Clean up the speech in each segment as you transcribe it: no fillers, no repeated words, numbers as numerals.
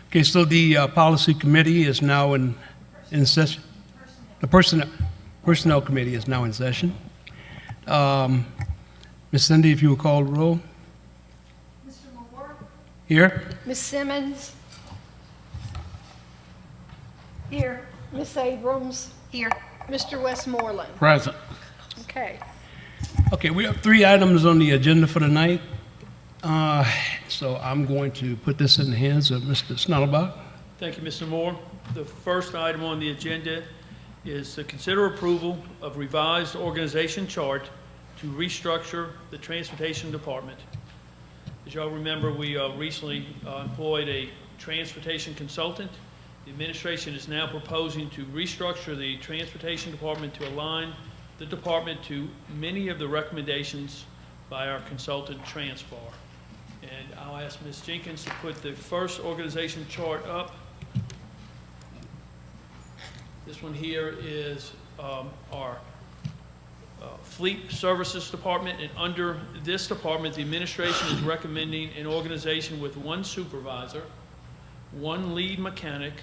Okay, so the policy committee is now in session. The personnel committee is now in session. Ms. Cindy, if you will call the roll. Mr. Moore? Here. Ms. Simmons? Here. Ms. Abrams? Here. Mr. Westmoreland? Present. Okay. Okay, we have 3 items on the agenda for tonight. So I'm going to put this in the hands of Mr. Snellebach. Thank you, Mr. Moore. The first item on the agenda is to consider approval of revised organization chart to restructure the Transportation Department. As y'all remember, we recently employed a transportation consultant. The administration is now proposing to restructure the Transportation Department to align the department to many of the recommendations by our consultant, Transpar. And I'll ask Ms. Jenkins to put the first organization chart up. This one here is our Fleet Services Department, and under this department, the administration is recommending an organization with 1 supervisor, 1 lead mechanic,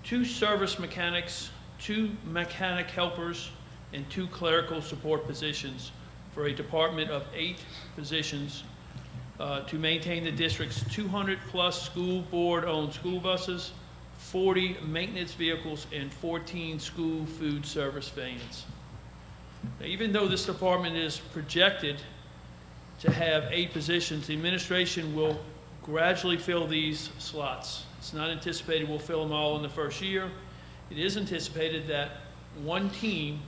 2 service mechanics, 2 mechanic helpers, and 2 clerical support positions for a department of 8 positions to maintain the district's 200-plus school board-owned school buses, 40 maintenance vehicles, and 14 school food service vans. Now, even though this department is projected to have 8 positions, the administration will gradually fill these slots. It's not anticipated we'll fill them all in the first year. It is anticipated that 1 team,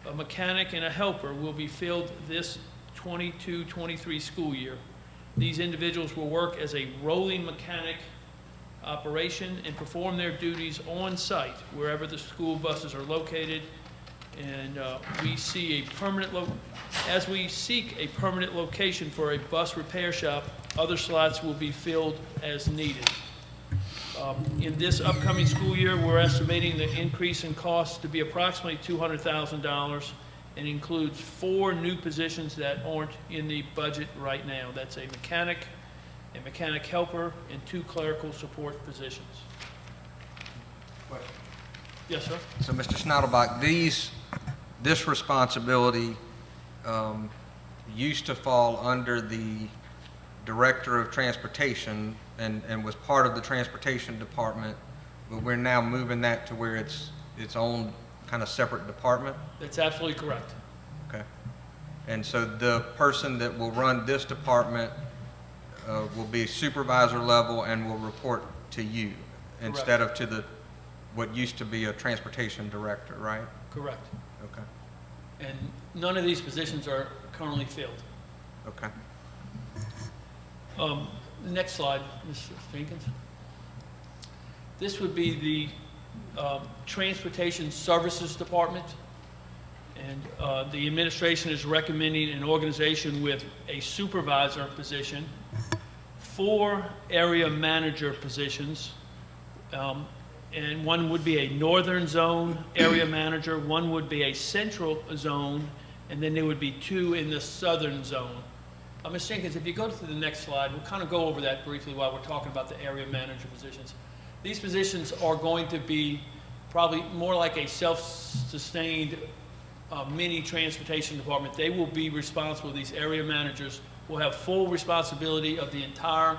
a mechanic and a helper, will be filled this 22-23 school year. These individuals will work as a rolling mechanic operation and perform their duties on site wherever the school buses are located. And we see a permanent, as we seek a permanent location for a bus repair shop, other slots will be filled as needed. In this upcoming school year, we're estimating the increase in cost to be approximately $200,000 and includes 4 new positions that aren't in the budget right now. That's a mechanic helper, and 2 clerical support positions. Question. Yes, sir. So, Mr. Schneidelbach, this responsibility used to fall under the Director of Transportation and was part of the Transportation Department, but we're now moving that to where it's its own kind of separate department? That's absolutely correct. Okay. And so the person that will run this department will be supervisor level and will report to you instead of to what used to be a transportation director, right? Correct. Okay. And none of these positions are currently filled. Okay. Next slide, Ms. Jenkins. This would be the Transportation Services Department, and the administration is recommending an organization with a supervisor position, 4 area manager positions, and 1 would be a northern zone area manager, 1 would be a central zone, and then there would be 2 in the southern zone. Ms. Jenkins, if you go to the next slide, we'll kind of go over that briefly while we're talking about the area manager positions. These positions are going to be probably more like a self-sustained mini transportation department. They will be responsible, these area managers will have full responsibility of the entire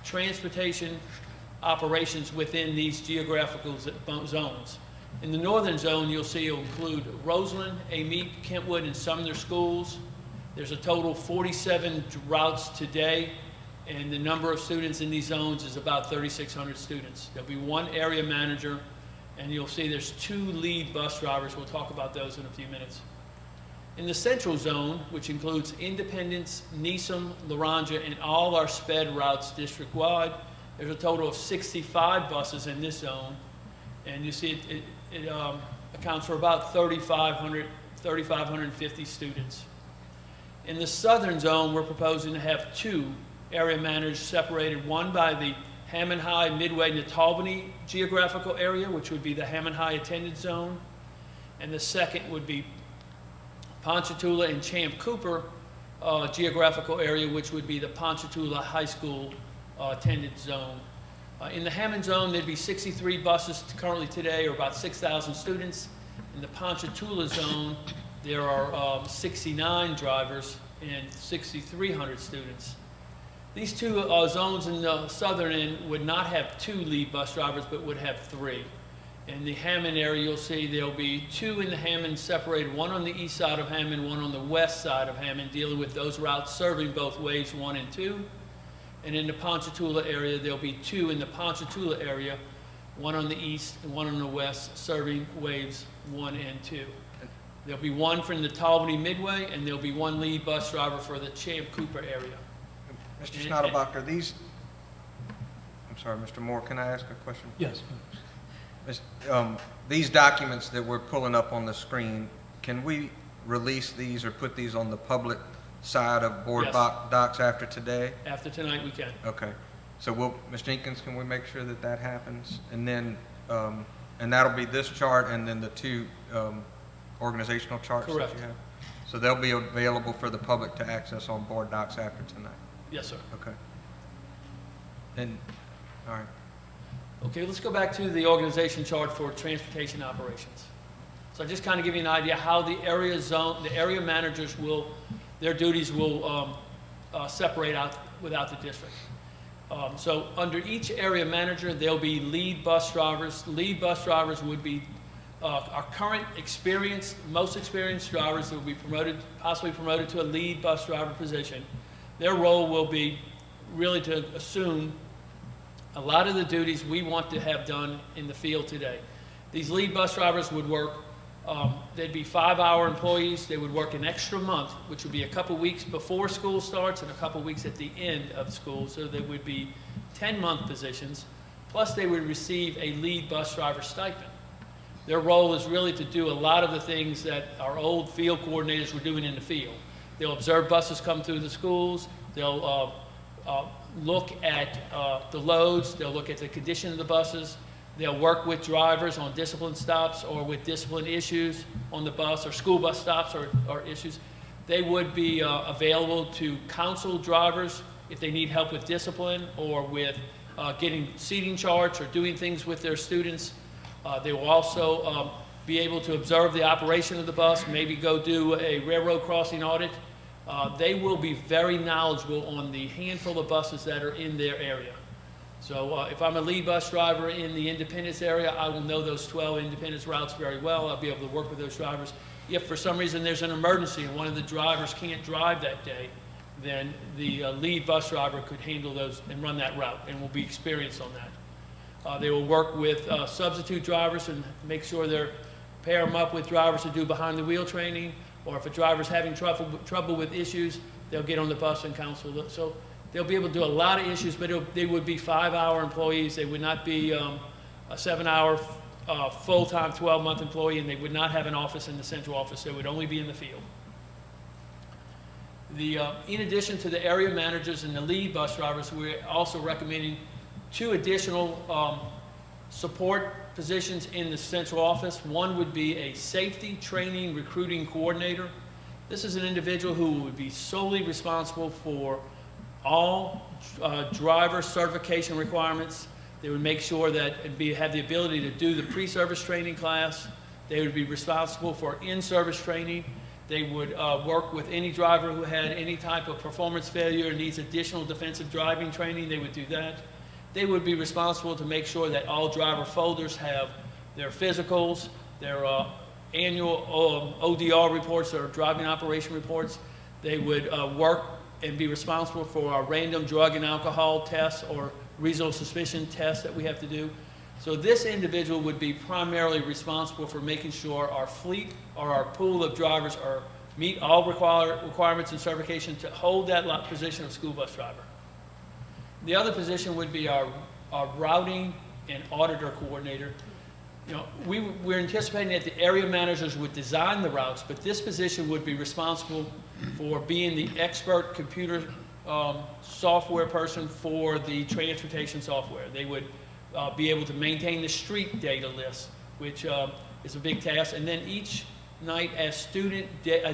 transportation operations within these geographical zones. In the northern zone, you'll see it'll include Roseland, Amite, Kentwood, and Sumner schools. There's a total of 47 routes today, and the number of students in these zones is about 3,600 students. There'll be 1 area manager, and you'll see there's 2 lead bus drivers. We'll talk about those in a few minutes. In the central zone, which includes Independence, Neeson, Laranja, and all our sped routes district-wide, there's a total of 65 buses in this zone, and you see it accounts for about 3,550 students. In the southern zone, we're proposing to have 2 area managers separated, 1 by the Hammond High, Midway, Natalbany geographical area, which would be the Hammond High attended zone, and the second would be Ponchatoula and Champ Cooper geographical area, which would be the Ponchatoula High School attended zone. In the Hammond zone, there'd be 63 buses currently today, or about 6,000 students. In the Ponchatoula zone, there are 69 drivers and 6,300 students. These two zones in the southern end would not have 2 lead bus drivers, but would have 3. In the Hammond area, you'll see there'll be 2 in the Hammond separated, one on the east side of Hammond, one on the west side of Hammond, dealing with those routes serving both waves 1 and 2. And in the Ponchatoula area, there'll be 2 in the Ponchatoula area, one on the east and one on the west, serving waves 1 and 2. There'll be 1 from the Talbot Midway, and there'll be 1 lead bus driver for the Champ Cooper area. Mr. Schnadelbach, are these, I'm sorry, Mr. Moore, can I ask a question? Yes. These documents that we're pulling up on the screen, can we release these or put these on the public side of board Yes. docs after today? After tonight, we can. Okay. So Ms. Jenkins, can we make sure that that happens? And then, and that'll be this chart and then the 2 organizational charts that Correct. you have? So they'll be available for the public to access on board docs after tonight? Yes, sir. Okay. And, all right. Okay, let's go back to the organization chart for transportation operations. So I just kind of give you an idea how the area managers will, their duties will separate out without the district. So under each area manager, there'll be lead bus drivers. Lead bus drivers would be our current most experienced drivers that will be possibly promoted to a lead bus driver position. Their role will be really to assume a lot of the duties we want to have done in the field today. These lead bus drivers would work, they'd be 5-hour employees. They would work an extra month, which would be a couple weeks before school starts and a couple weeks at the end of school. So they would be 10-month positions, plus they would receive a lead bus driver stipend. Their role is really to do a lot of the things that our old field coordinators were doing in the field. They'll observe buses come through the schools. They'll look at the loads. They'll look at the condition of the buses. They'll work with drivers on discipline stops or with discipline issues on the bus or school bus stops or issues. They would be available to counsel drivers if they need help with discipline or with getting seating charts or doing things with their students. They will also be able to observe the operation of the bus, maybe go do a railroad crossing audit. They will be very knowledgeable on the handful of buses that are in their area. So if I'm a lead bus driver in the Independence area, I will know those 12 Independence routes very well. I'll be able to work with those drivers. If for some reason there's an emergency and one of the drivers can't drive that day, then the lead bus driver could handle those and run that route and will be experienced on that. They will work with substitute drivers and make sure pair them up with drivers to do behind the wheel training, or if a driver's having trouble with issues, they'll get on the bus and counsel them. So they'll be able to do a lot of issues, but they would be 5-hour employees. They would not be a 7-hour full-time 12-month employee, and they would not have an office in the central office. They would only be in the field. In addition to the area managers and the lead bus drivers, we're also recommending 2 additional support positions in the central office. One would be a safety training recruiting coordinator. This is an individual who would be solely responsible for all driver certification requirements. They would make sure that have the ability to do the pre-service training class. They would be responsible for in-service training. They would work with any driver who had any type of performance failure and needs additional defensive driving training. They would do that. They would be responsible to make sure that all driver folders have their physicals, their annual ODR reports, or driving operation reports. They would work and be responsible for our random drug and alcohol tests or reasonable suspicion tests that we have to do. So this individual would be primarily responsible for making sure our fleet or our pool of drivers meet all requirements and certification to hold that position of school bus driver. The other position would be our routing and auditor coordinator. You know, we're anticipating that the area managers would design the routes, but this position would be responsible for being the expert computer software person for the transportation software. They would be able to maintain the street data list, which is a big task. And then each night as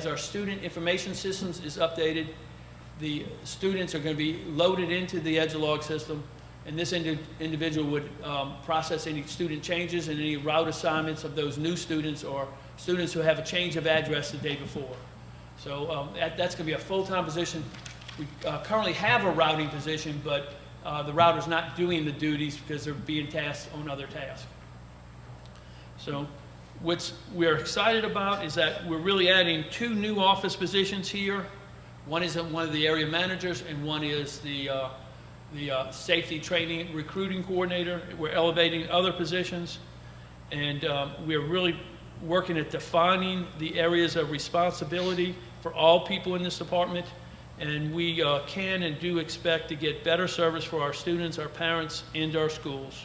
our student information systems is updated, the students are going to be loaded into the EduLog system. And this individual would process any student changes and any route assignments of those new students or students who have a change of address the day before. So that's going to be a full-time position. We currently have a routing position, but the router's not doing the duties because they're being tasked on other tasks. So what we're excited about is that we're really adding 2 new office positions here. One is one of the area managers, and one is the safety training recruiting coordinator. We're elevating other positions, and we're really working at defining the areas of responsibility for all people in this department. And we can and do expect to get better service for our students, our parents, and our schools.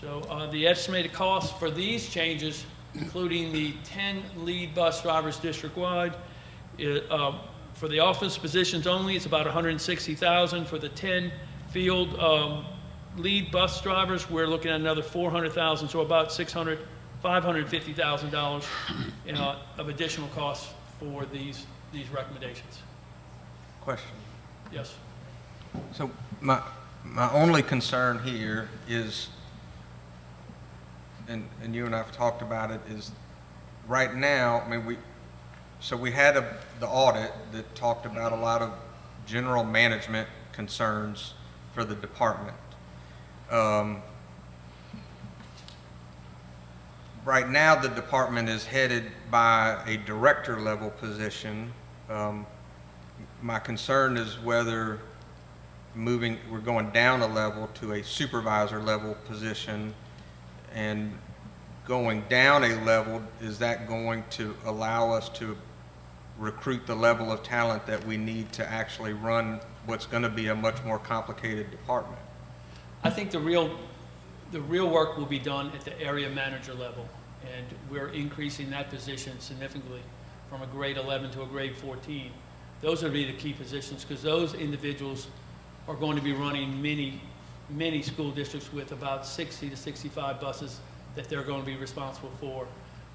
So the estimated cost for these changes, including the 10 lead bus drivers district-wide, for the office positions only, it's about $160,000. For the 10 field lead bus drivers, we're looking at another $400,000, so about $550,000 of additional costs for these recommendations. Question. Yes. So my only concern here is, and you and I have talked about it, is right now, I mean, we had the audit that talked about a lot of general management concerns for the department. Right now, the department is headed by a director level position. My concern is whether we're going down a level to a supervisor level position, and going down a level, is that going to allow us to recruit the level of talent that we need to actually run what's going to be a much more complicated department? I think the real work will be done at the area manager level, and we're increasing that position significantly from a grade 11 to a grade 14. Those will be the key positions, because those individuals are going to be running many school districts with about 60 to 65 buses that they're going to be responsible for.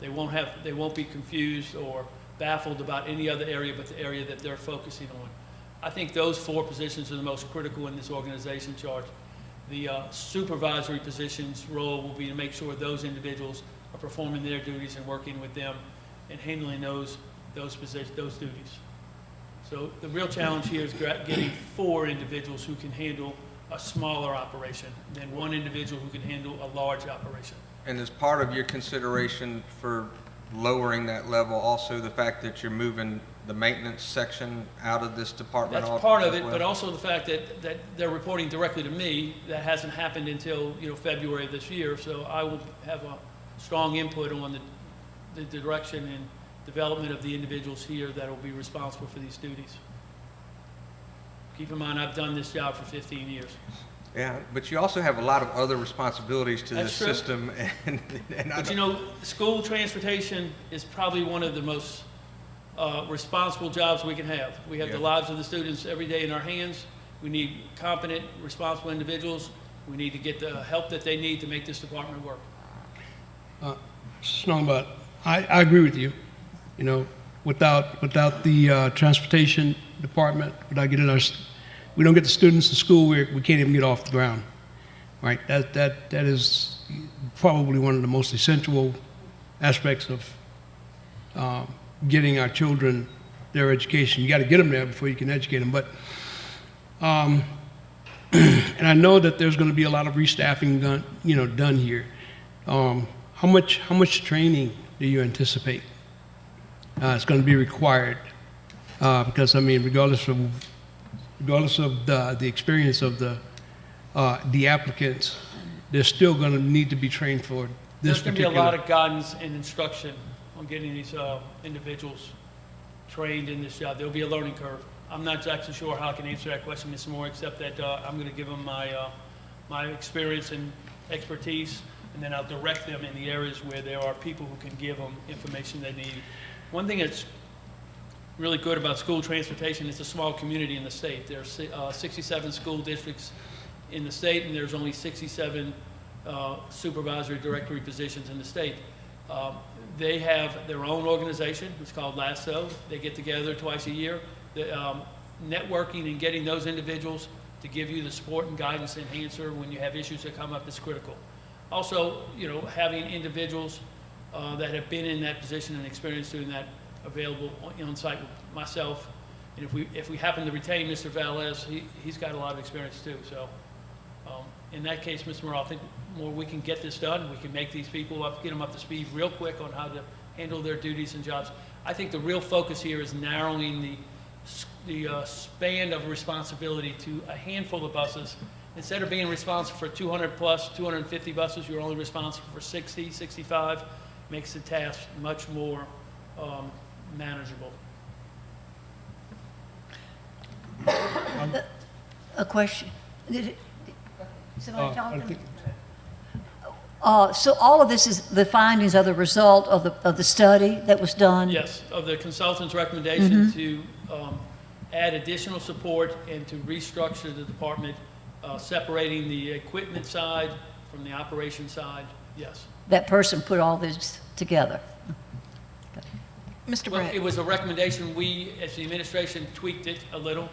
They won't be confused or baffled about any other area but the area that they're focusing on. I think those 4 positions are the most critical in this organization chart. The supervisory position's role will be to make sure those individuals are performing their duties and working with them and handling those duties. So the real challenge here is getting 4 individuals who can handle a smaller operation than 1 individual who can handle a large operation. And as part of your consideration for lowering that level, also the fact that you're moving the maintenance section out of this department? That's part of as it, well? but also the fact that they're reporting directly to me. That hasn't happened until February of this year, so I will have a strong input on the direction and development of the individuals here that will be responsible for these duties. Keep in mind, I've done this job for 15 years. Yeah, but you also have a lot of other responsibilities to That's the true. system, and But school transportation is probably one of the most responsible jobs we can have. We have the Yeah. lives of the students every day in our hands. We need competent, responsible individuals. We need to get the help that they need to make this department work. Snowball, I agree with you. Without the transportation department, we don't get the students to school, we can't even get off the ground, right? That is probably one of the most essential aspects of getting our children their education. You got to get them there before you can educate them. But and I know that there's going to be a lot of restaffing done here. How much training do you anticipate it's going to be required? Because regardless of the experience of the applicants, they're still going to need to be trained for this There's going to particular. be a lot of guidance and instruction on getting these individuals trained in this job. There'll be a learning curve. I'm not exactly sure how I can answer that question, Mr. Moore, except that I'm going to give them my experience and expertise, and then I'll direct them in the areas where there are people who can give them information they need. One thing that's really good about school transportation, it's a small community in the state. There are 67 school districts in the state, and there's only 67 supervisory directory positions in the state. They have their own organization. It's called LASSO. They get together twice a year. Networking and getting those individuals to give you the support and guidance and answer when you have issues that come up is critical. Also, having individuals that have been in that position and experienced doing that available on site with myself. And if we happen to retain Mr. Valles, he's got a lot of experience too. So in that case, Mr. Morrell, I think more we can get this done. We can make these people get them up to speed real quick on how to handle their duties and jobs. I think the real focus here is narrowing the span of responsibility to a handful of buses. Instead of being responsible for 200 plus, 250 buses, you're only responsible for 60, 65. Makes the task much more manageable. A question. Somebody I talking? think- So all of this is, the findings are the result of the study that was done? Yes, of the consultant's recommendation to add additional support and to restructure the department, separating the equipment side from the operation side, yes. That person put all this together? Mr. Well, Brett, it was a recommendation, we, as the administration, tweaked it a little.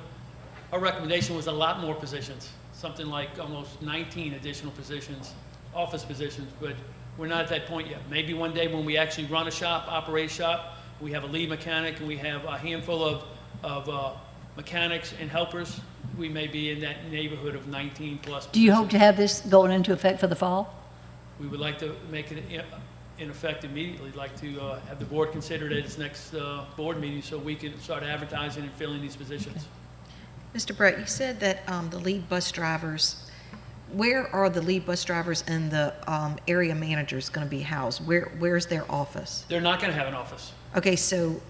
Our recommendation was a lot more positions, something like almost 19 additional positions, office positions, but we're not at that point yet. Maybe one day when we actually run a shop, operate a shop, we have a lead mechanic and we have a handful of mechanics and helpers, we may be in that neighborhood of 19 plus. Do you hope to have this going into effect for the fall? We would like to make it in effect immediately, like to have the board consider it at its next board meeting so we can start advertising and filling these positions. Mr. Brett, you said that the lead bus drivers, where are the lead bus drivers and the area managers going to be housed? Where's their office? They're not going to have an office. Okay, so,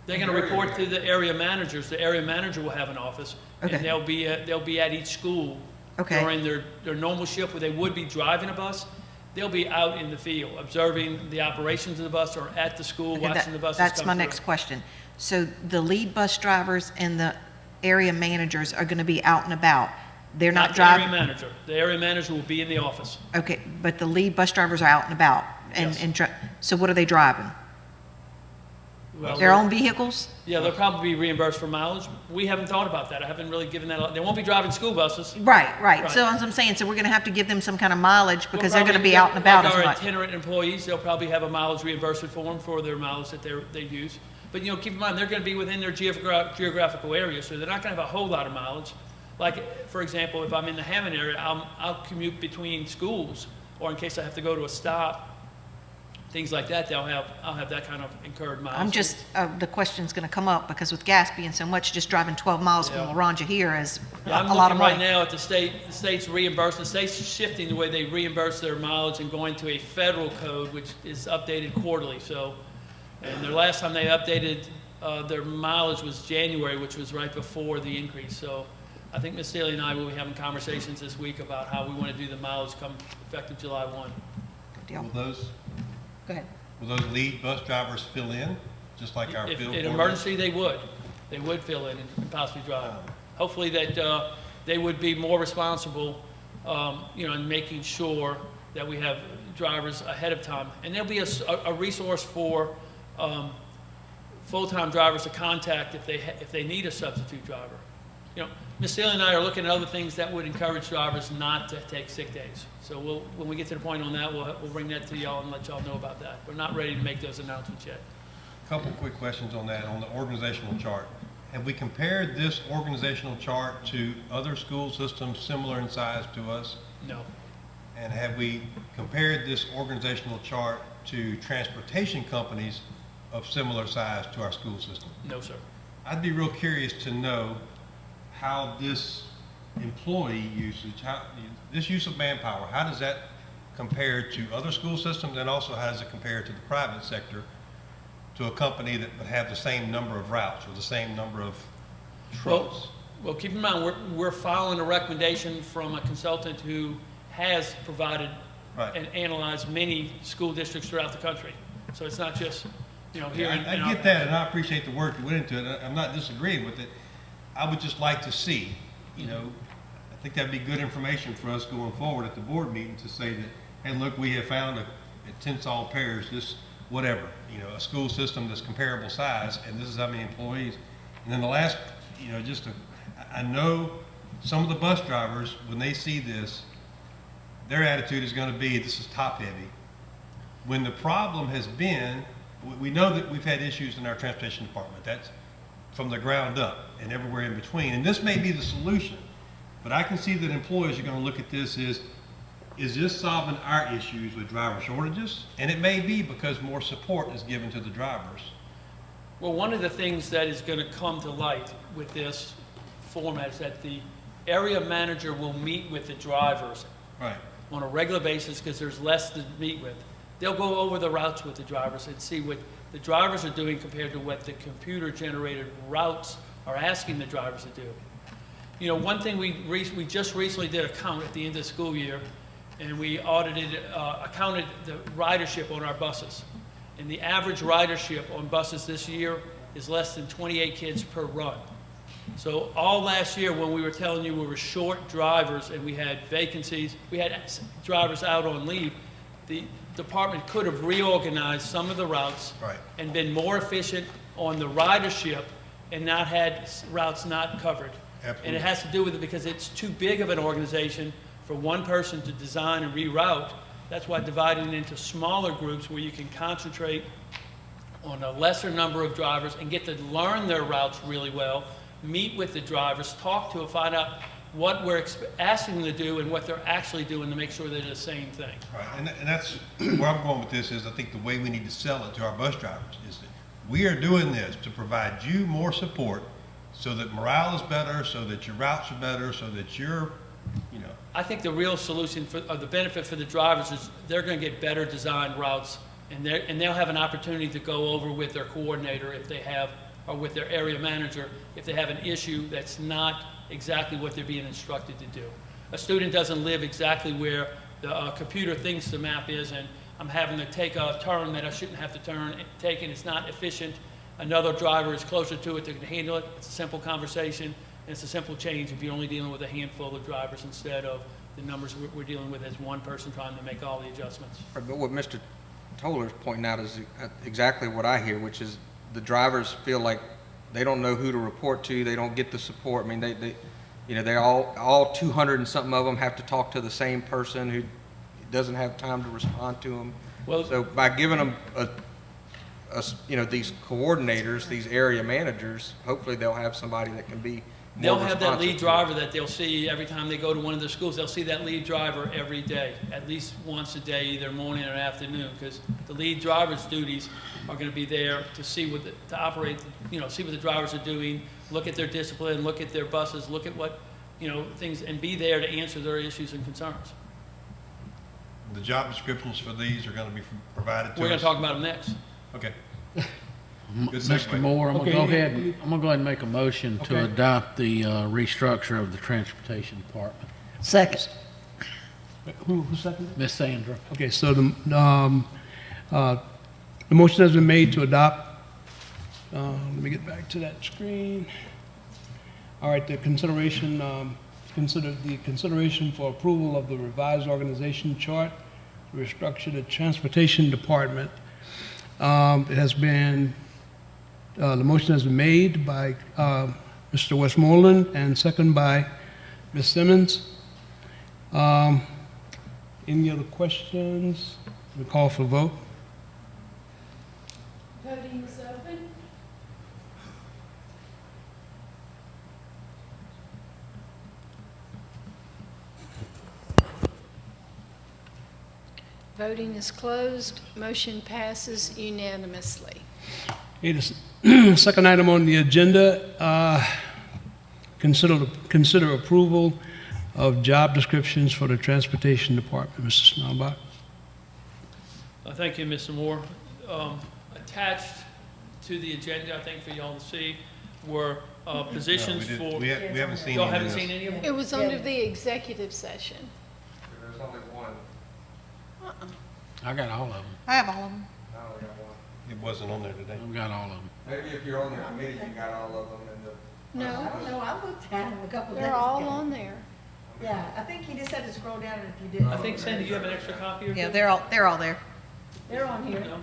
They're going to report to the area managers. The area manager will have an office, Okay. and they'll be at each school Okay. during their normal shift where they would be driving a bus. They'll be out in the field observing the operations of the bus or at the school okay, watching the buses that's come my through. next question. So the lead bus drivers and the area managers are going to be out and about? They're not the area driving? manager. The area manager will be in the office. Okay, but the lead bus drivers are out and about? Yes. So what are they driving? Well, Their own vehicles? Yeah, they'll probably be reimbursed for mileage. We haven't thought about that. I haven't really given that a lot. They won't be driving school buses. Right. Right. So as I'm saying, so we're going to have to give them some kind of mileage because they're going to Probably, be out and about like as our much. itinerant employees, they'll probably have a mileage reimbursement form for their mileage that they use. But, keep in mind, they're going to be within their geographical area, so they're not going to have a whole lot of mileage. Like, for example, if I'm in the Hammond area, I'll commute between schools, or in case I have to go to a stop, things like that, I'll have that kind of incurred mileage. I'm just, the question's going to come up because with gas being so much, just driving 12 miles from Yeah. Laranja here is Yeah, I'm a lot looking of right money. now at the state's reimbursement, the state's shifting the way they reimburse their mileage and going to a federal code, which is updated quarterly, so, and the last time they updated their mileage was January, which was right before the increase, so I think Ms. Staley and I will be having conversations this week about how we want to do the mileage come effective July 1. Deal. Will those Go ahead. lead bus drivers fill in, just like our If field? in board? emergency, they would fill in and possibly drive. Hopefully that they would be more responsible, in making sure that we have drivers ahead of time. And there'll be a resource for full-time drivers to contact if they need a substitute driver. Ms. Steele and I are looking at other things that would encourage drivers not to take sick days. So when we get to the point on that, we'll bring that to y'all and let y'all know about that. We're not ready to make those announcements yet. Couple quick questions on that, on the organizational chart. Have we compared this organizational chart to other school systems similar in size to us? No. And have we compared this organizational chart to transportation companies of similar size to our school system? No, sir. I'd be real curious to know how this employee usage, this use of manpower, how does that compare to other school systems, and also how does it compare to the private sector, to a company that would have the same number of routes or the same number of trucks? Well, keep in mind, we're following a recommendation from a consultant who has provided Right. and analyzed many school districts throughout the country. So it's not just, here in I our- get that, and I appreciate the work that went into it. I'm not disagreeing with it. I would just like to see, I think that'd be good information for us going forward at the board meeting to say that, hey, look, we have found at Tensall Parish, this, whatever, a school system that's comparable size, and this is how many employees. And then the last, I know some of the bus drivers, when they see this, their attitude is gonna be, this is top-heavy. When the problem has been, we know that we've had issues in our transportation department. That's from the ground up and everywhere in between. And this may be the solution, but I can see that employers are gonna look at this as, is this solving our issues with driver shortages? And it may be because more support is given to the drivers. Well, one of the things that is going to come to light with this format is that the area manager will meet with the drivers Right. on a regular basis because there's less to meet with. They'll go over the routes with the drivers and see what the drivers are doing compared to what the computer-generated routes are asking the drivers to do. You know, one thing we just recently did a count at the end of the school year, and we accounted the ridership on our buses. And the average ridership on buses this year is less than 28 kids per run. So all last year, when we were telling you we were short drivers and we had vacancies, we had drivers out on leave, the department could have reorganized some of the routes Right. and been more efficient on the ridership and not had routes not covered. Absolutely. And it has to do with it because it's too big of an organization for one person to design and reroute. That's why dividing it into smaller groups where you can concentrate on a lesser number of drivers and get to learn their routes really well, meet with the drivers, talk to them, find out what we're asking them to do and what they're actually doing to make sure they're the same thing. Right, and that's where I'm going with this is I think the way we need to sell it to our bus drivers is that we are doing this to provide you more support so that morale is better, so that your routes are better, so that you're, you know. I think the real solution or the benefit for the drivers is they're going to get better designed routes, and they'll have an opportunity to go over with their coordinator if they have, or with their area manager if they have an issue that's not exactly what they're being instructed to do. A student doesn't live exactly where the computer thinks the map is, and I'm having to take a turn that I shouldn't have to take, and it's not efficient. Another driver is closer to it to handle it. It's a simple conversation, and it's a simple change if you're only dealing with a handful of drivers instead of the numbers we're dealing with as one person trying to make all the adjustments. But what Mr. Toller's pointing out is exactly what I hear, which is the drivers feel like they don't know who to report to, they don't get the support. I mean, they all 200 and something of them have to talk to the same person who doesn't have time to respond to them. Well, So by giving them these coordinators, these area managers, hopefully they'll have somebody that can be more they'll have that lead responsive to driver that they'll see every time they go to one of their schools. They'll see that lead driver every day, at least once a day, either morning or afternoon, because the lead driver's duties are going to be there to see to operate, see what the drivers are doing, look at their discipline, look at their buses, look at what, things, and be there to answer their issues and concerns. The job descriptions for these are gonna be provided to us. We're going to talk about them next. Okay. Good Mr. segue. Moore, I'm Okay. gonna go ahead and make a motion to Okay. adopt the restructure of the Transportation Department. Second. Who seconded? Miss Sandra? Okay, so the motion has been made to adopt. Let me get back to that screen. All right, the consideration for approval of the revised organization chart to restructure the Transportation Department. It has been, the motion has been made by Mr. Westmoreland and second by Ms. Simmons. Any other questions? We call for vote. Voting is open. Voting is closed. Motion passes unanimously. Okay, the second item on the agenda, consider approval of job descriptions for the Transportation Department. Mr. Snellbach. Thank you, Mr. Moore. Attached to the agenda, I think for y'all to see, were positions No, for. we haven't seen Y'all any of haven't this. seen any of them? It was under the executive session. There's only one. I got all of them. I have all of them. I only got one. It wasn't on there today. I've got all of them. Maybe if you're on the committee, you got all of them in the. No, No, I looked at them a couple days they're ago. all on there. Yeah, I think you just had to scroll down and if you didn't. I think, Sandy, you have an extra copy or two? Yeah, they're all there. They're on here. No.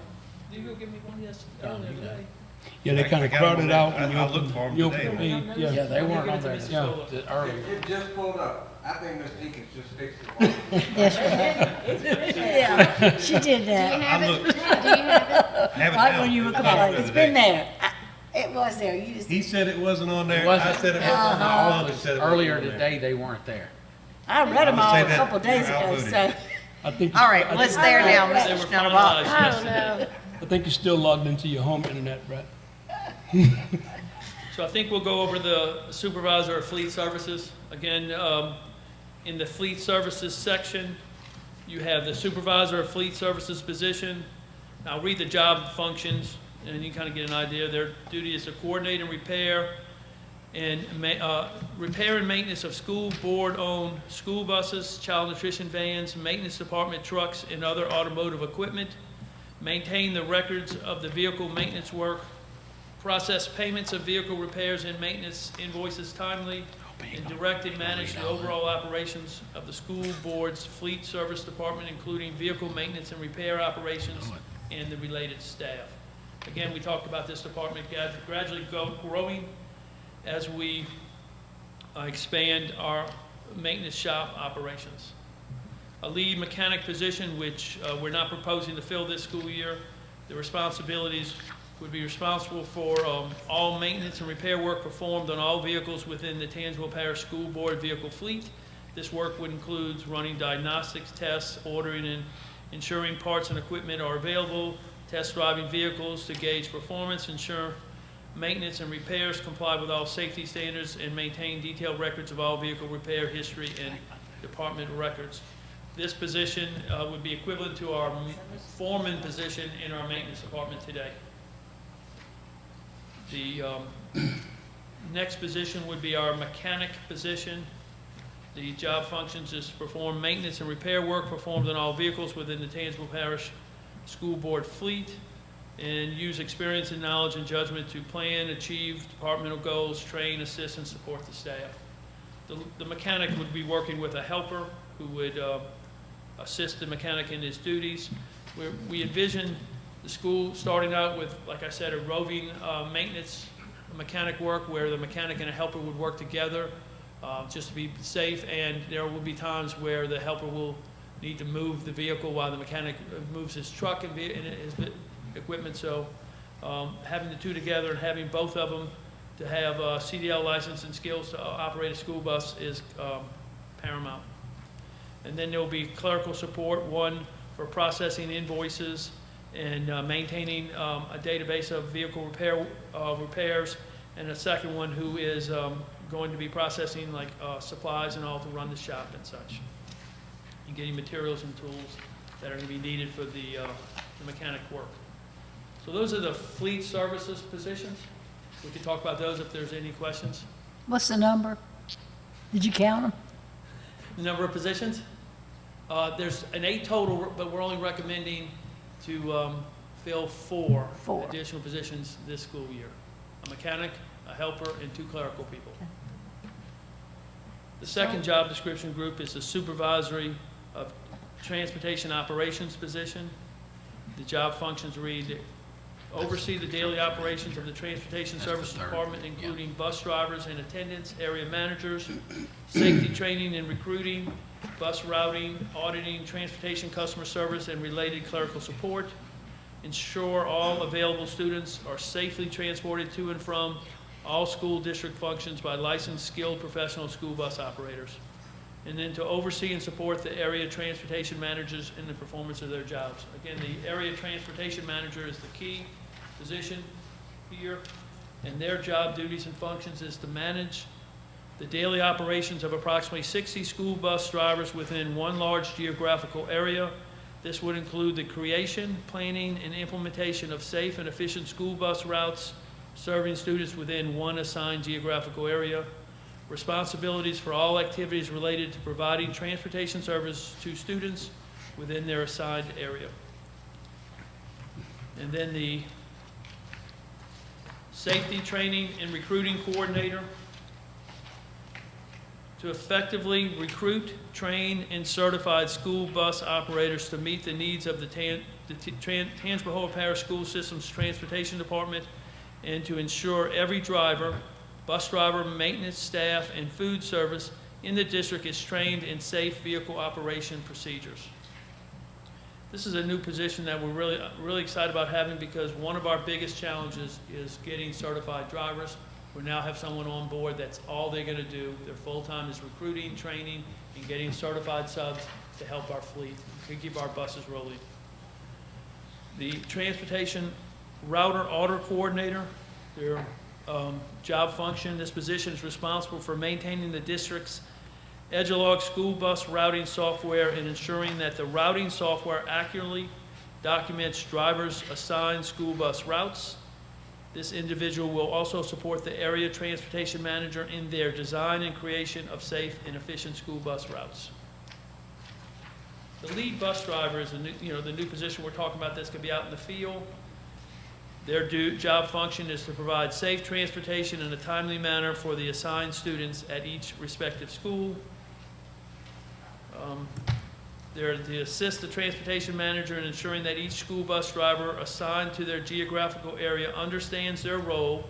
You go give me one, yes, Oh, earlier you got today. it. Yeah, they kind of I got 'em on crowded there. out when you I looked for 'em opened, you today. opened the page, Yeah, yeah. they weren't on there Yeah. earlier. It just pulled up. I think Ms. Deacons just fixed it. That's right. Yeah, she did Do you that. have I it? looked. Do you have it? Have it Right now. when you were It's complaining. on It's there been today. there. It was there. You just, He said it wasn't on there. It wasn't. I said it In wasn't on the there. My office office said it wasn't earlier on there. today, they weren't there. I read them I'ma all say a that couple days you're ago, outvoted. so. I think, All right, well, it's there now, They Mr. were Schnellebach. finalized I don't yesterday. know. I think you're still logged into your home internet, Brett. So I think we'll go over the supervisor of fleet services. Again, in the fleet services section, you have the supervisor of fleet services position. Now, I'll read the job functions, and you kind of get an idea. Their duty is to coordinate and repair repair and maintenance of school board-owned school buses, child nutrition vans, maintenance department trucks, and other automotive equipment. Maintain the records of the vehicle maintenance work. Process payments of vehicle repairs and maintenance invoices timely, and direct and manage the overall operations of the school board's fleet service department, including vehicle maintenance and repair operations and the related staff. Again, we talked about this department gradually growing as we expand our maintenance shop operations. A lead mechanic position, which we're not proposing to fill this school year. The responsibilities would be responsible for all maintenance and repair work performed on all vehicles within the Tangipahoa Parish School Board vehicle fleet. This work would include running diagnostics tests, ordering and ensuring parts and equipment are available, test driving vehicles to gauge performance, ensure maintenance and repairs comply with all safety standards, and maintain detailed records of all vehicle repair history and department records. This position would be equivalent to our foreman position in our maintenance department today. The next position would be our mechanic position. The job functions is to perform maintenance and repair work performed on all vehicles within the Tangipahoa Parish School Board fleet, and use experience and knowledge and judgment to plan, achieve departmental goals, train, assist, and support the staff. The mechanic would be working with a helper who would assist the mechanic in his duties. We envision the school starting out with, like I said, a roving maintenance mechanic work where the mechanic and a helper would work together just to be safe, and there will be times where the helper will need to move the vehicle while the mechanic moves his truck and his equipment. So having the two together and having both of them to have CDL license and skills to operate a school bus is paramount. And then there will be clerical support, one for processing invoices and maintaining a database of vehicle repairs, and a second one who is going to be processing like supplies and all to run the shop and such, and getting materials and tools that are going to be needed for the mechanic work. So those are the fleet services positions. We can talk about those if there's any questions. What's the number? Did you count them? The number of positions? There's an 8 total, but we're only recommending to fill 4 additional positions this school year. A mechanic, a helper, and 2 clerical people. The second job description group is the supervisory of transportation operations position. The job functions read: oversee the daily operations of the Transportation Services Department, including bus drivers and attendants, area managers, safety training and recruiting, bus routing, auditing, transportation customer service, and related clerical support. Ensure all available students are safely transported to and from all school district functions by licensed, skilled professional school bus operators. And then to oversee and support the area transportation managers in the performance of their jobs. Again, the area transportation manager is the key position here, and their job duties and functions is to manage the daily operations of approximately 60 school bus drivers within one large geographical area. This would include the creation, planning, and implementation of safe and efficient school bus routes serving students within one assigned geographical area. Responsibilities for all activities related to providing transportation service to students within their assigned area. And then the safety training and recruiting coordinator, to effectively recruit, train, and certify school bus operators to meet the needs of the Tangipahoa Parish School System's Transportation Department and to ensure every driver, bus driver, maintenance staff, and food service in the district is trained in safe vehicle operation procedures. This is a new position that we're really excited about having because one of our biggest challenges is getting certified drivers. We now have someone on board that's all they're going to do. Their full-time is recruiting, training, and getting certified subs to help our fleet, to keep our buses rolling. The transportation router order coordinator, their job function, this position is responsible for maintaining the district's Edgelog school bus routing software and ensuring that the routing software accurately documents drivers' assigned school bus routes. This individual will also support the area transportation manager in their design and creation of safe and efficient school bus routes. The lead bus driver is the new position we're talking about that's going to be out in the field. Their job function is to provide safe transportation in a timely manner for the assigned students at each respective school. They're to assist the transportation manager in ensuring that each school bus driver assigned to their geographical area understands their role,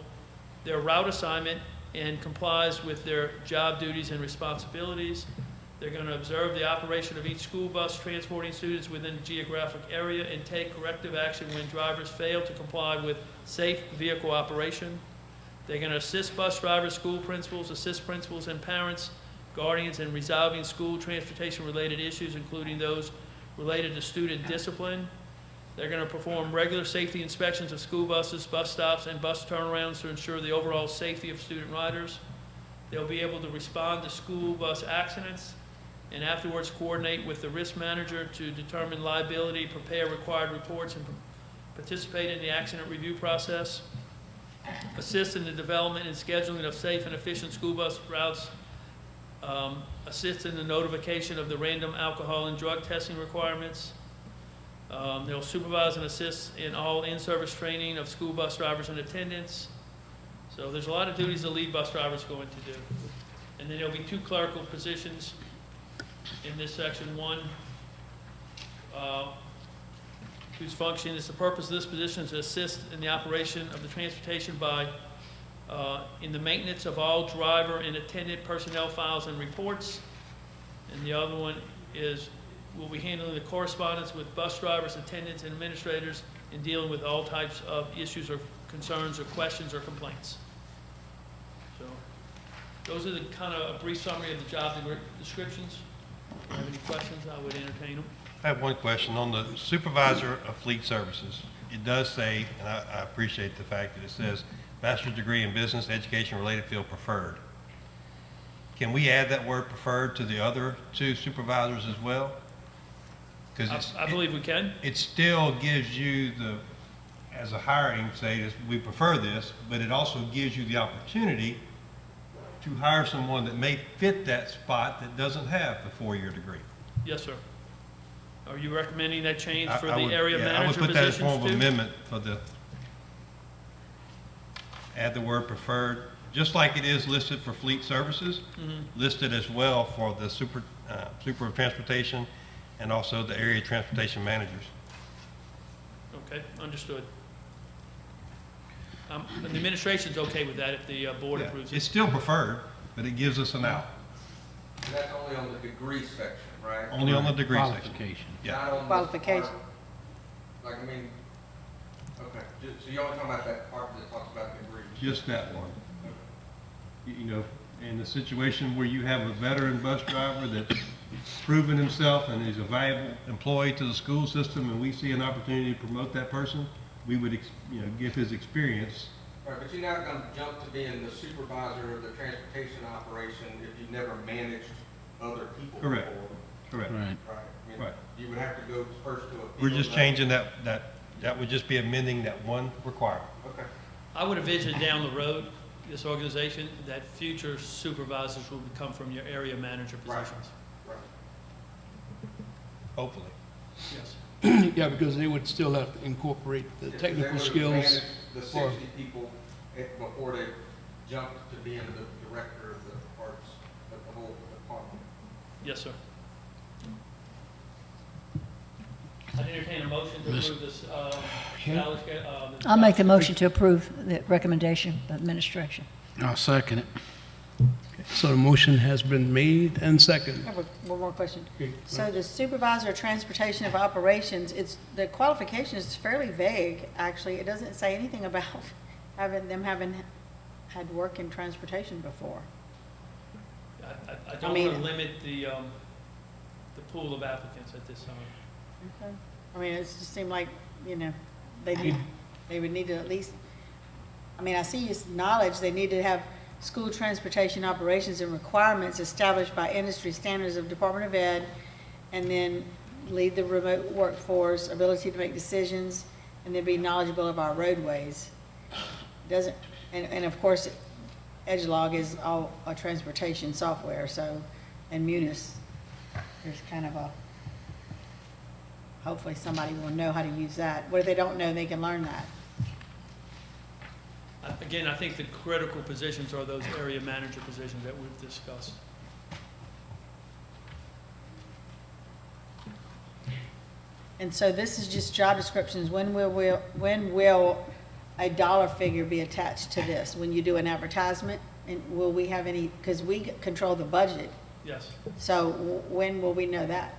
their route assignment, and complies with their job duties and responsibilities. They're going to observe the operation of each school bus transporting students within the geographic area and take corrective action when drivers fail to comply with safe vehicle operation. They're going to assist bus drivers, school principals, assist principals and parents, guardians in resolving school transportation-related issues, including those related to student discipline. They're going to perform regular safety inspections of school buses, bus stops, and bus turnarounds to ensure the overall safety of student riders. They'll be able to respond to school bus accidents and afterwards coordinate with the risk manager to determine liability, prepare required reports, and participate in the accident review process. Assist in the development and scheduling of safe and efficient school bus routes. Assist in the notification of the random alcohol and drug testing requirements. They'll supervise and assist in all in-service training of school bus drivers and attendants. So there's a lot of duties the lead bus driver is going to do. And then there'll be 2 clerical positions in this section. One, whose function is the purpose of this position is to assist in the operation of the transportation by in the maintenance of all driver and attendant personnel files and reports. And the other one is will be handling the correspondence with bus drivers, attendants, and administrators in dealing with all types of issues or concerns or questions or complaints. So those are the kind of a brief summary of the job descriptions. If you have any questions, I would entertain them. I have one question. On the supervisor of fleet services, it does say, and I appreciate the fact that it says bachelor's degree in business, education related field preferred. Can we add that word preferred to the other 2 supervisors as well? Because I believe we can. It still gives you as a hiring, say, we prefer this, but it also gives you the opportunity to hire someone that may fit that spot that doesn't have the 4-year degree. Yes, sir. Are you recommending that change for I the would- area yeah, manager I would put that as positions form of too? amendment for add the word preferred, just like it is listed for fleet services, listed as well for the super of transportation and also the area transportation managers. Okay, understood. The administration's okay with that if the board Yeah, approves it's it. still preferred, but it gives us an out. And that's only on the degree section, right? Only on the degree section. Qualification. Yeah. Not on this Qualification. part. Like, I mean, okay, so you're only talking about that part that talks about the degree? Just that one. You know, in the situation where you have a veteran bus driver that's proven himself and is a valuable employee to the school system, and we see an opportunity to promote that person, we would, give his experience. Right, but you're not gonna jump to being the supervisor of the transportation operation if you've never managed other people before. Correct. Correct. Right. Right. I mean, Right. You would have to go first to a. We're field just level. changing that would just be amending that one requirement. Okay. I would envision down the road, this organization, that future supervisors will come from your area manager Right. positions. Right. Hopefully. Yes. Yeah, because they would still have to incorporate the If technical they would've skills. managed the for- 60 people before they jumped to being the director of the parts of the whole department. Yes, sir. I entertain a motion to approve this, salary scale, I'll make the motion to approve the recommendation of administration. I'll second it. So the motion has been made and seconded. I have one more question. Okay. So the supervisor of transportation of operations, the qualification is fairly vague, actually. It doesn't say anything about having had work in transportation before. I don't mean- want to limit the pool of applicants at this time. Okay. I mean, it just seemed like, they would need to at least, I see his knowledge, they need to have school transportation operations and requirements established by industry standards of Department of Ed, and then lead the remote workforce, ability to make decisions, and then be knowledgeable of our roadways. Doesn't, and of course, Edgelog is all a transportation software, so, and Munis, there's kind of a, hopefully somebody will know how to use that. What if they don't know, they can learn that. Again, I think the critical positions are those area manager positions that we've discussed. And so this is just job descriptions. When will a dollar figure be attached to this? When you do an advertisement? And will we have any, because we control the budget, Yes. so when will we know that?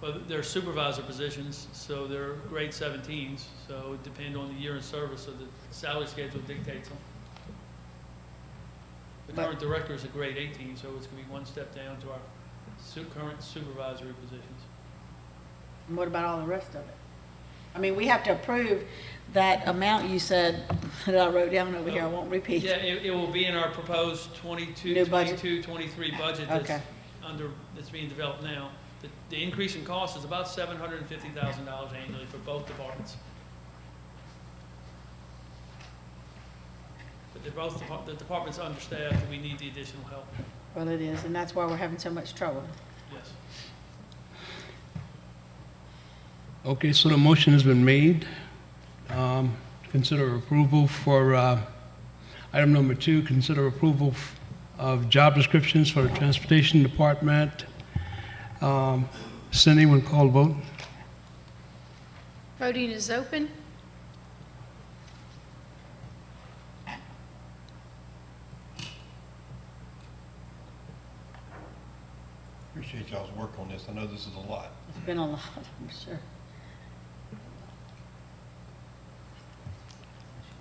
Well, they're supervisor positions, so they're grade 17s, so it depends on the year in service, so the salary schedule dictates them. The But- current director is a grade 18, so it's going to be one step down to our current supervisory positions. And what about all the rest of it? We have to approve that amount you said, that I wrote down over here, I won't repeat. Yeah, it will be in our proposed 22, New budget? 22, 23 budget Okay. that's being developed now. The increase in cost is about $750,000 annually for both departments. But the department's understaffed, and we need the additional help, Well, it is, and that's why we're having so much trouble. yes. Okay, so the motion has been made. Consider approval for item number 2, consider approval of job descriptions for the Transportation Department. Cindy, when called vote? Voting is open. Appreciate y'all's work on this. I know this is a lot. It's been a lot, I'm sure.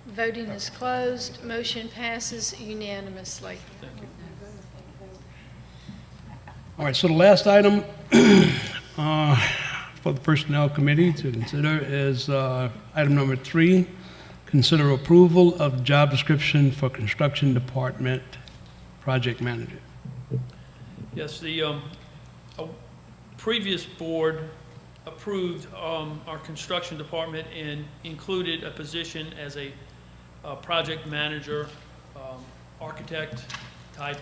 Voting is closed. Motion passes unanimously. Thank you. All right, so the last item for the Personnel Committee to consider is item number 3, consider approval of job description for Construction Department Project Manager. Yes, the previous board approved our construction department and included a position as a project manager, architect type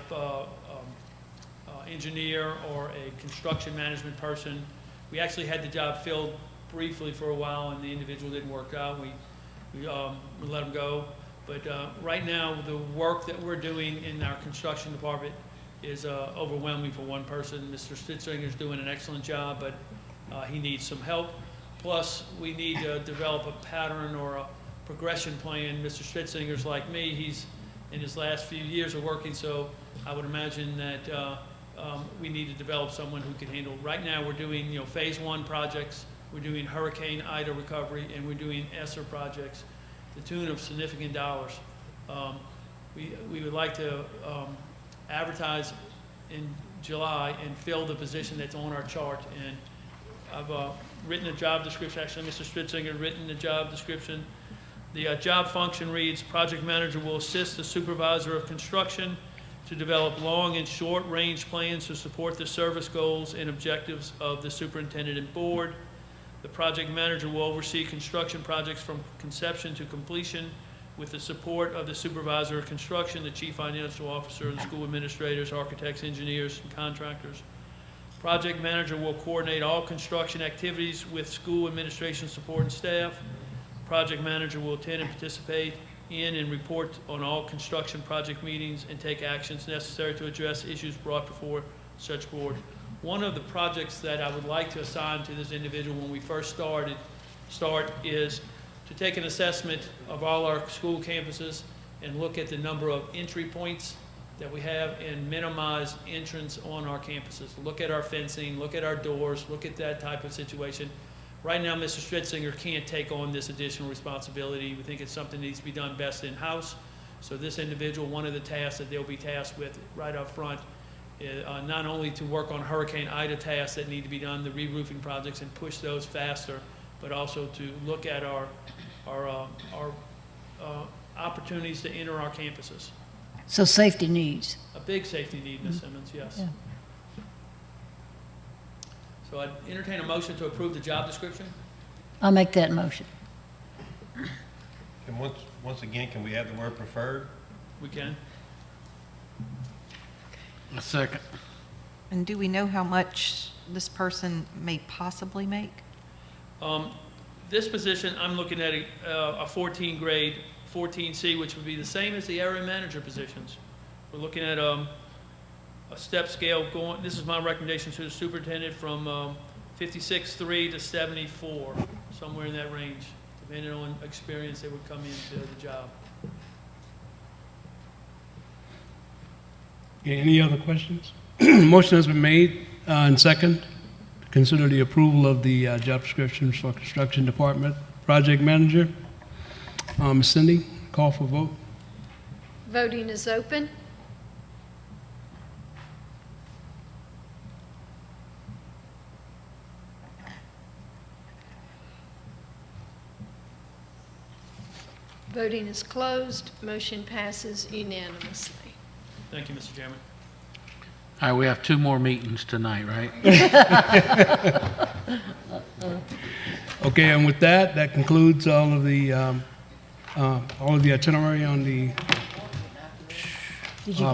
engineer, or a construction management person. We actually had the job filled briefly for a while, and the individual didn't work out. We let him go. But right now, the work that we're doing in our construction department is overwhelming for one person. Mr. Stitzinger's doing an excellent job, but he needs some help. Plus, we need to develop a pattern or a progression plan. Mr. Stitzinger's like me. He's in his last few years of working, so I would imagine that we need to develop someone who can handle. Right now, we're doing phase 1 projects. We're doing Hurricane Ida recovery, and we're doing ESSER projects, to the tune of significant dollars. We would like to advertise in July and fill the position that's on our chart. And I've written a job description. Actually, Mr. Stritzinger written the job description. The job function reads: project manager will assist the supervisor of construction to develop long and short-range plans to support the service goals and objectives of the superintendent and board. The project manager will oversee construction projects from conception to completion with the support of the supervisor of construction, the chief financial officer, the school administrators, architects, engineers, and contractors. Project manager will coordinate all construction activities with school administration support and staff. Project manager will attend and participate in and report on all construction project meetings and take actions necessary to address issues brought before such board. One of the projects that I would like to assign to this individual when we first start is to take an assessment of all our school campuses and look at the number of entry points that we have and minimize entrance on our campuses. Look at our fencing, look at our doors, look at that type of situation. Right now, Mr. Stritzinger can't take on this additional responsibility. We think it's something that needs to be done best in-house. So this individual, one of the tasks that they'll be tasked with right up front, not only to work on Hurricane Ida tasks that need to be done, the re-roofing projects, and push those faster, but also to look at our opportunities to enter our campuses. So safety needs. A big safety need, Ms. Simmons, yes. Yeah. So I entertain a motion to approve the job description. I'll make that motion. And once again, can we add the word preferred? We can. A second. And do we know how much this person may possibly make? This position, I'm looking at a 14 grade, 14C, which would be the same as the area manager positions. We're looking at a step scale going, this is my recommendation to the superintendent, from 56.3 to 74, somewhere in that range. Depending on experience, they would come into the job. Okay, any other questions? Motion has been made and second to consider the approval of the job descriptions for construction department project manager. Ms. Cindy, call for vote. Voting is open. Voting is closed. Motion passes unanimously. Thank you, Mr. Chairman. All right, we have 2 more meetings tonight, right? Okay, and with that, that concludes all of the itinerary on the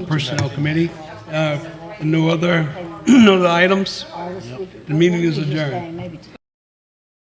personnel committee. No other items. The meeting is adjourned. Maybe